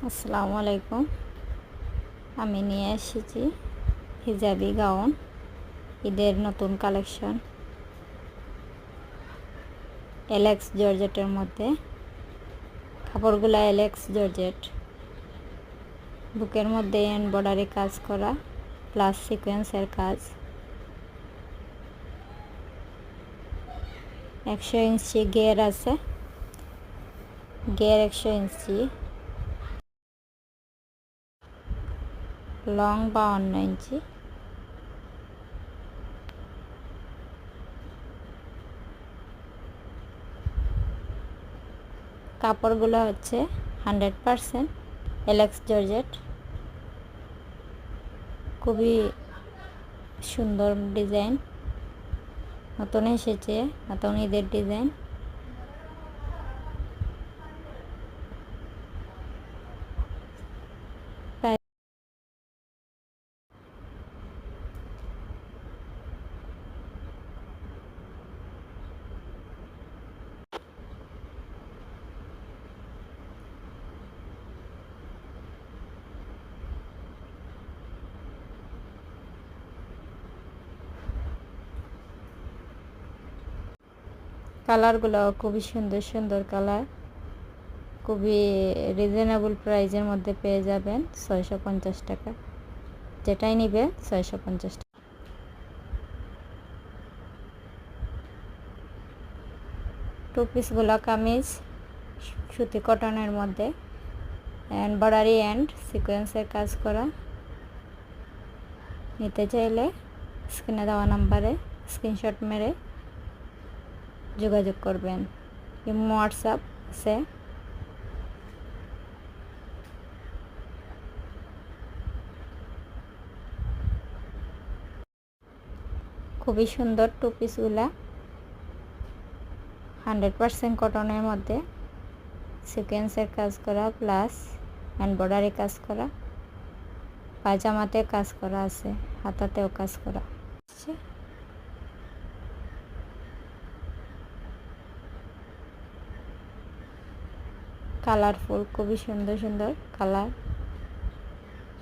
আসসালামু আলাইকুম। আমি নিয়ে এসেছি হিজাবি গাউন, ঈদের নতুন কালেকশন। এলেক্স জর্জেটের মধ্যে কাপড়গুলো এলেক্স জর্জেট, বুকের মধ্যে এমব্রয়ডারি কাজ করা প্লাস সিকোয়েন্সের কাজ। 100 ইঞ্চি গের আছে, গের 100 ইঞ্চি, লং 52 ইঞ্চি। কাপড়গুলো হচ্ছে 100% এলেক্স জর্জেট। খুবই সুন্দর ডিজাইন, নতুন এসেছে, নতুন ঈদের ডিজাইন। কালারগুলো খুবই সুন্দর সুন্দর কালার, খুবই রিজনেবল প্রাইজের মধ্যে পেয়ে যাবেন। 650 টাকা, যেটাই নিবে 650 টাকা। টু পিসগুলো কামিজ সুতি কটনের মধ্যে, এমব্রয়ডারি অ্যান্ড সিকোয়েন্সের কাজ করা। নিতে চাইলে স্ক্রিনে দেওয়া নাম্বারে স্ক্রিনশট মেরে যোগাযোগ করবেন। ইমো হোয়াটসঅ্যাপ আছে। খুবই সুন্দর টু পিসগুলা, 100% কটনের মধ্যে সিকোয়েন্সের কাজ করা প্লাস এমব্রয়ডারি কাজ করা। পায়জামাতে কাজ করা আছে, হাতাতেও কাজ করা আছে। কালারফুল, খুবই সুন্দর সুন্দর কালার,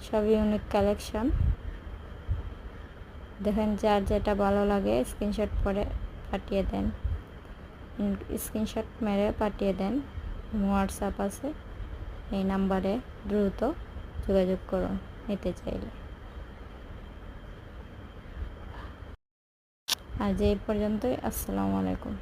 সব ইউনিক কালেকশন। দেখেন, যার যেটা ভালো লাগে স্ক্রিনশট করে পাঠিয়ে দেন, স্ক্রিনশট মেরে পাঠিয়ে দেন। হোয়াটসঅ্যাপ আছে, এই নাম্বারে দ্রুত যোগাযোগ করুন নিতে চাইলে। আজ এই পর্যন্তই। আসসালামু আলাইকুম।